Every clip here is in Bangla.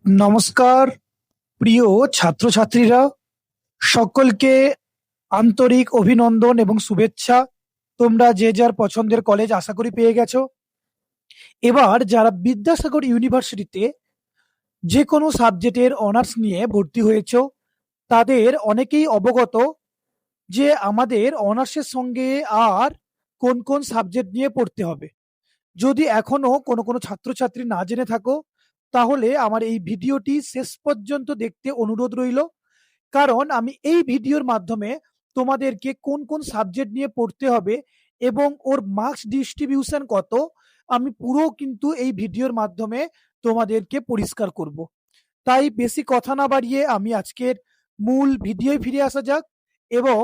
নমস্কার প্রিয় ছাত্রছাত্রীরা, সকলকে আন্তরিক অভিনন্দন এবং শুভেচ্ছা। তোমরা যে যার পছন্দের কলেজ আশা করি পেয়ে গেছো। এবার যারা বিদ্যাসাগর ইউনিভার্সিটিতে যে কোনো সাবজেক্টের অনার্স নিয়ে ভর্তি হয়েছো, তাদের অনেকেই অবগত যে আমাদের অনার্সের সঙ্গে আর কোন কোন সাবজেক্ট নিয়ে পড়তে হবে। যদি এখনো কোনো কোনো ছাত্রছাত্রী না জেনে থাকো, তাহলে আমার এই ভিডিওটি শেষ পর্যন্ত দেখতে অনুরোধ রইল। কারণ আমি এই ভিডিওর মাধ্যমে তোমাদেরকে কোন কোন সাবজেক্ট নিয়ে পড়তে হবে এবং ওর মার্কস ডিস্ট্রিবিউশন কত, আমি পুরো কিন্তু এই ভিডিওর মাধ্যমে তোমাদেরকে পরিষ্কার করব। তাই বেশি কথা না বাড়িয়ে আমি আজকের মূল ভিডিওয় ফিরে আসা যাক এবং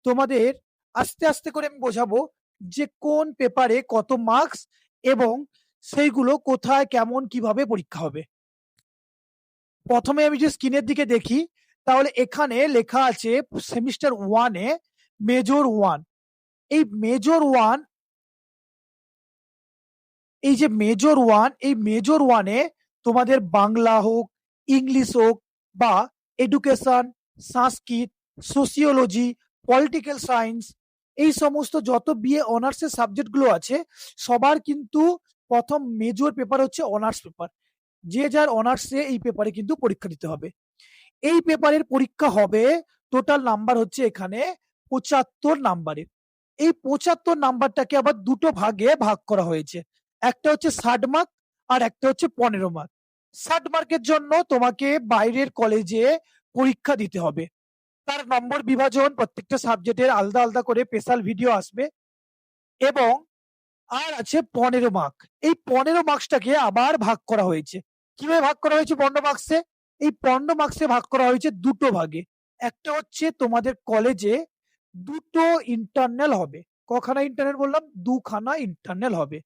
তোমাদের আস্তে আস্তে করে আমি বোঝাবো যে কোন পেপারে কত মার্কস এবং সেইগুলো কোথায় কেমন কিভাবে পরীক্ষা হবে। প্রথমে আমি যে স্ক্রিনের দিকে দেখি, তাহলে এখানে লেখা আছে সেমিস্টার ওয়ানে মেজর ওয়ান। এই মেজর ওয়ান, এই মেজর ওয়ানে তোমাদের বাংলা হোক, ইংলিশ হোক, বা এডুকেশন, সংস্কৃত, সোসিওলজি, পলিটিক্যাল সায়েন্স, এই সমস্ত যত বিএ অনার্সের সাবজেক্টগুলো আছে, সবার কিন্তু প্রথম মেজর পেপার হচ্ছে অনার্স পেপার। যে যার অনার্সে এই পেপারে কিন্তু পরীক্ষা দিতে হবে। এই পেপারের পরীক্ষা হবে, টোটাল নাম্বার হচ্ছে এখানে ৭৫ নাম্বারের। এই ৭৫ নাম্বারটাকে আবার দুটো ভাগে ভাগ করা হয়েছে। একটা হচ্ছে ৬০ মার্ক আর একটা হচ্ছে ১৫ মার্ক। ৬০ মার্কের জন্য তোমাকে বাইরের কলেজে পরীক্ষা দিতে হবে। তার নম্বর বিভাজন প্রত্যেকটা সাবজেক্টের আলাদা আলাদা করে স্পেশাল ভিডিও আসবে। এবং আর আছে ১৫ মার্ক। এই ১৫ মার্কসটাকে আবার ভাগ করা হয়েছে। কিভাবে ভাগ করা হয়েছে ১৫ মার্কসে? এই ১৫ মার্কসে ভাগ করা হয়েছে দুটো ভাগে। একটা হচ্ছে তোমাদের কলেজে দুটো ইন্টারনাল হবে। কখানা ইন্টারনাল বললাম? দুখানা ইন্টারনাল হবে।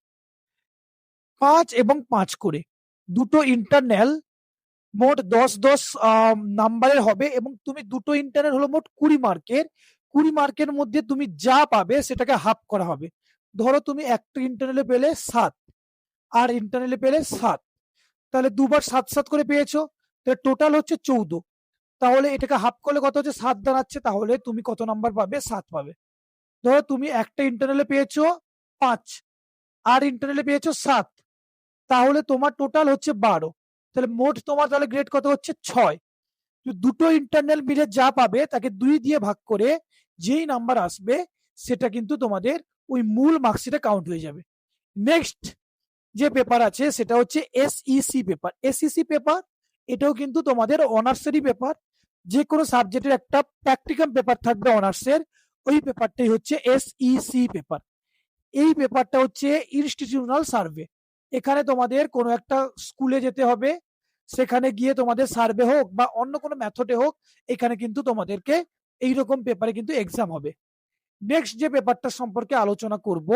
৫ এবং ৫ করে দুটো ইন্টারনাল মোট ১০ নাম্বারের হবে এবং তুমি দুটো ইন্টারনাল হলো মোট ২০ মার্কের। ২০ মার্কের মধ্যে তুমি যা পাবে সেটাকে হাফ করা হবে। ধরো তুমি একটা ইন্টারনালে পেলে ৭ আর ইন্টারনালে পেলে ৭, তাহলে দুবার ৭ করে পেয়েছো, তাহলে টোটাল হচ্ছে ১৪। তাহলে এটাকে হাফ করলে কত হচ্ছে? ৭ দাঁড়াচ্ছে। তাহলে তুমি কত নাম্বার পাবে? ৭ পাবে। ধরো তুমি একটা ইন্টারনালে পেয়েছো ৫ আর ইন্টারনালে পেয়েছো ৭, তাহলে তোমার টোটাল হচ্ছে ১২। তাহলে মোট তোমার তাহলে গ্রেড কত হচ্ছে? ৬। দুটো ইন্টারনাল মিলে যা পাবে তাকে ২ দিয়ে ভাগ করে যেই নাম্বার আসবে সেটা কিন্তু তোমাদের ওই মূল মার্কশিটে কাউন্ট হয়ে যাবে। নেক্সট যে পেপার আছে সেটা হচ্ছে এসইসি পেপার। এসইসি পেপার এটাও কিন্তু তোমাদের অনার্সেরই পেপার। যে কোনো সাবজেক্টের একটা প্র্যাকটিক্যাল পেপার থাকবে অনার্সের, ওই পেপারটাই হচ্ছে এসইসি পেপার। এই পেপারটা হচ্ছে ইনস্টিটিউশনাল সার্ভে। এখানে তোমাদের কোনো একটা স্কুলে যেতে হবে, সেখানে গিয়ে তোমাদের সার্ভে হোক বা অন্য কোনো মেথডে হোক, এখানে কিন্তু তোমাদেরকে এইরকম পেপারে কিন্তু এক্সাম হবে। নেক্সট যে পেপারটা সম্পর্কে আলোচনা করব,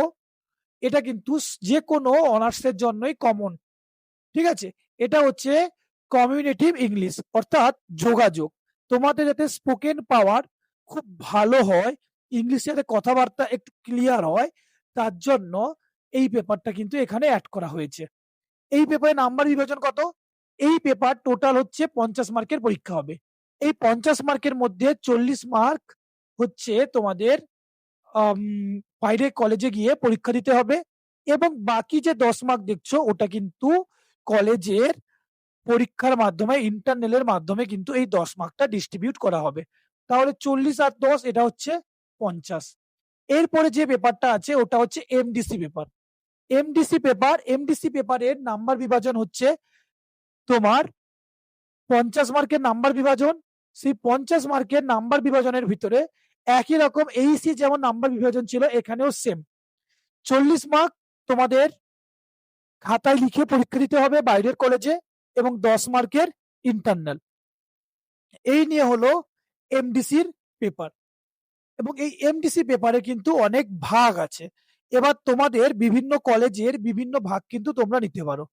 এটা কিন্তু যে কোনো অনার্সের জন্যই কমন। ঠিক আছে? এটা হচ্ছে কমিউনিকেটিভ ইংলিশ, অর্থাৎ যোগাযোগ। তোমাদের যাতে স্পোকেন পাওয়ার খুব ভালো হয়, ইংলিশে যাতে কথাবার্তা একটু ক্লিয়ার হয়, তার জন্য এই পেপারটা কিন্তু এখানে অ্যাড করা হয়েছে। এই পেপারে নাম্বার বিভাজন কত? এই পেপার টোটাল হচ্ছে ৫০ মার্কের পরীক্ষা হবে। এই ৫০ মার্কের মধ্যে ৪০ মার্ক হচ্ছে তোমাদের বাইরে কলেজে গিয়ে পরীক্ষা দিতে হবে এবং বাকি যে ১০ মার্ক দেখছো ওটা কিন্তু কলেজের পরীক্ষার মাধ্যমে, ইন্টারনালের মাধ্যমে কিন্তু এই ১০ মার্কটা ডিস্ট্রিবিউট করা হবে। তাহলে ৪০ আর ১০ এটা হচ্ছে ৫০। এরপরে যে পেপারটা আছে ওটা হচ্ছে এমডিসি পেপার। এমডিসি পেপারের নাম্বার বিভাজন হচ্ছে তোমার ৫০ মার্কের নাম্বার বিভাজন। সেই ৫০ মার্কের নাম্বার বিভাজনের ভিতরে একই রকম এইসি যেমন নাম্বার বিভাজন ছিল, এখানেও সেম ৪০ মার্ক তোমাদের খাতায় লিখে পরীক্ষা দিতে হবে বাইরের কলেজে এবং ১০ মার্কের ইন্টারনাল। এই নিয়ে হলো এমডিসির পেপার। এবং এই এমডিসি পেপারে কিন্তু অনেক ভাগ আছে। এবার তোমাদের বিভিন্ন কলেজের বিভিন্ন ভাগ কিন্তু তোমরা নিতে পারো।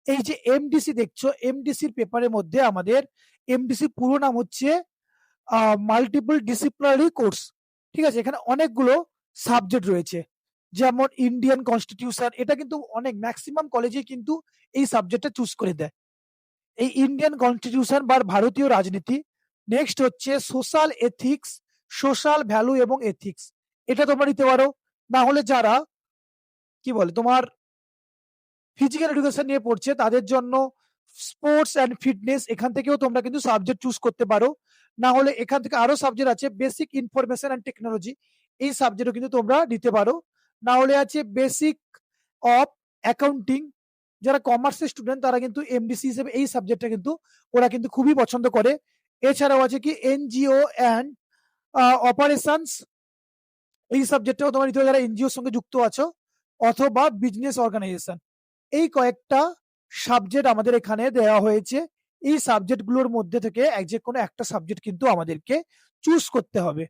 এই যে এমডিসি দেখছো, এমডিসির পেপারের মধ্যে আমাদের এমডিসি পুরো নাম হচ্ছে মাল্টিপল ডিসিপ্লিনারি কোর্স। ঠিক আছে? এখানে অনেকগুলো সাবজেক্ট রয়েছে, যেমন ইন্ডিয়ান কনস্টিটিউশন। এটা কিন্তু অনেক ম্যাক্সিমাম কলেজে কিন্তু এই সাবজেক্টটা চুজ করে দেয়। এই ইন্ডিয়ান কনস্টিটিউশন বা ভারতীয় রাজনীতি। নেক্সট হচ্ছে সোশ্যাল এথিক্স, সোশ্যাল ভ্যালু এবং এথিক্স, এটা তোমরা নিতে পারো। না হলে যারা কি বলে তোমার ফিজিক্যাল এডুকেশন নিয়ে পড়ছে তাদের জন্য স্পোর্টস অ্যান্ড ফিটনেস, এখান থেকেও তোমরা কিন্তু সাবজেক্ট চুজ করতে পারো। না হলে এখান থেকে আরো সাবজেক্ট আছে বেসিক ইনফরমেশন অ্যান্ড টেকনোলজি, এই সাবজেক্টও কিন্তু তোমরা নিতে পারো। না হলে আছে বেসিক অফ অ্যাকাউন্টিং, যারা কমার্সের স্টুডেন্ট তারা কিন্তু এমডিসি হিসেবে এই সাবজেক্টটা কিন্তু ওরা কিন্তু খুবই পছন্দ করে। এছাড়াও আছে কি এনজিও অ্যান্ড অপারেশনস, এই সাবজেক্টটাও তোমরা নিতে পারো যারা এনজিওর সঙ্গে যুক্ত আছো, অথবা বিজনেস অর্গানাইজেশন। এই কয়েকটা সাবজেক্ট আমাদের এখানে দেওয়া হয়েছে। এই সাবজেক্টগুলোর মধ্যে থেকে যে কোনো একটা সাবজেক্ট কিন্তু আমাদেরকে চুজ করতে হবে।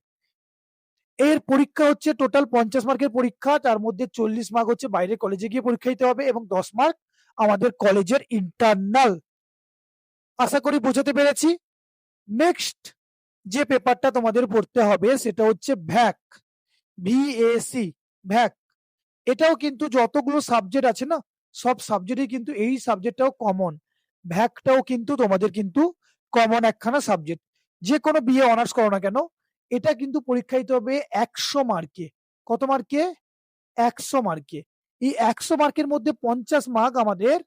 এর পরীক্ষা হচ্ছে টোটাল 50 মার্কের পরীক্ষা, তার মধ্যে 40 মার্ক হচ্ছে বাইরে কলেজে গিয়ে পরীক্ষা দিতে হবে এবং 10 মার্ক আমাদের কলেজের ইন্টারনাল। আশা করি বোঝাতে পেরেছি। নেক্সট যে পেপারটা তোমাদের পড়তে হবে সেটা হচ্ছে ভ্যাক, ভিএসি, ভ্যাক। এটাও কিন্তু যতগুলো সাবজেক্ট আছে না, সব সাবজেক্টই কিন্তু এই সাবজেক্টটাও কমন। ভ্যাকটাও কিন্তু তোমাদের কিন্তু কমন একখানা সাবজেক্ট। যে কোনো বিএ অনার্স করো না কেন, এটা কিন্তু পরীক্ষা দিতে হবে 100 মার্কে। কত মার্কে? 100 মার্কে। এই 100 মার্কের মধ্যে 50 মার্ক আমাদের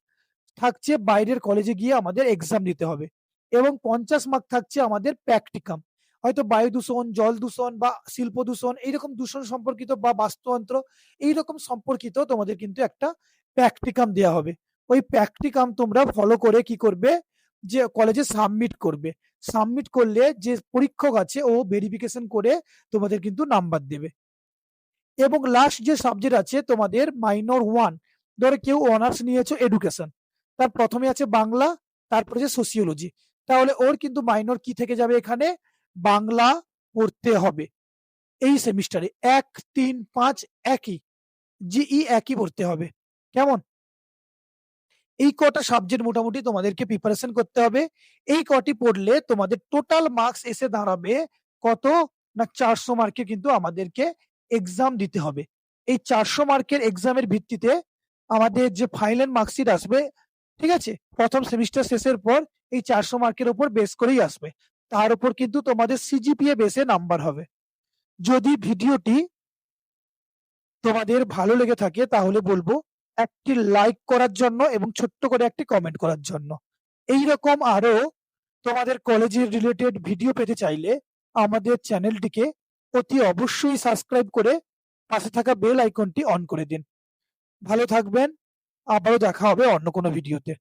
থাকছে বাইরের কলেজে গিয়ে আমাদের এক্সাম দিতে হবে, এবং 50 মার্ক থাকছে আমাদের প্র্যাকটিকাম, হয়তো বায়ু দূষণ, জল দূষণ বা শিল্প দূষণ, এইরকম দূষণ সম্পর্কিত বা বাস্তুতন্ত্র এইরকম সম্পর্কিত তোমাদের কিন্তু একটা প্র্যাকটিকাম দেওয়া হবে। ওই প্র্যাকটিকাম তোমরা ফলো করে কি করবে, যে কলেজে সাবমিট করবে। সাবমিট করলে যে পরীক্ষক আছে ও ভেরিফিকেশন করে তোমাদের কিন্তু নাম্বার দেবে। এবং লাস্ট যে সাবজেক্ট আছে তোমাদের মাইনর 1, ধরো কেউ অনার্স নিয়েছো এডুকেশন, তার প্রথমে আছে বাংলা, তারপরে যে সোসিওলজি, তাহলে ওর কিন্তু মাইনর কি থেকে যাবে, এখানে বাংলা পড়তে হবে এই সেমিস্টারে। 1, 3, 5 একই, জিই একই পড়তে হবে। কেমন? এই কটা সাবজেক্ট মোটামুটি তোমাদেরকে প্রিপারেশন করতে হবে। এই কটি পড়লে তোমাদের টোটাল মার্কস এসে দাঁড়াবে কত না 400 মার্কে কিন্তু আমাদেরকে এক্সাম দিতে হবে। এই 400 মার্কের এক্সামের ভিত্তিতে আমাদের যে ফাইনাল মার্কশিট আসবে, ঠিক আছে, প্রথম সেমিস্টার শেষের পর এই 400 মার্কের উপর বেস করেই আসবে। তার উপর কিন্তু তোমাদের সিজিপিএ বেসে নাম্বার হবে। যদি ভিডিওটি তোমাদের ভালো লেগে থাকে তাহলে বলবো একটি লাইক করার জন্য এবং ছোট্ট করে একটি কমেন্ট করার জন্য। এইরকম আরো তোমাদের কলেজের রিলেটেড ভিডিও পেতে চাইলে আমাদের চ্যানেলটিকে অতি অবশ্যই সাবস্ক্রাইব করে পাশে থাকা বেল আইকনটি অন করে দিন। ভালো থাকবেন, আবারও দেখা হবে অন্য কোনো ভিডিওতে।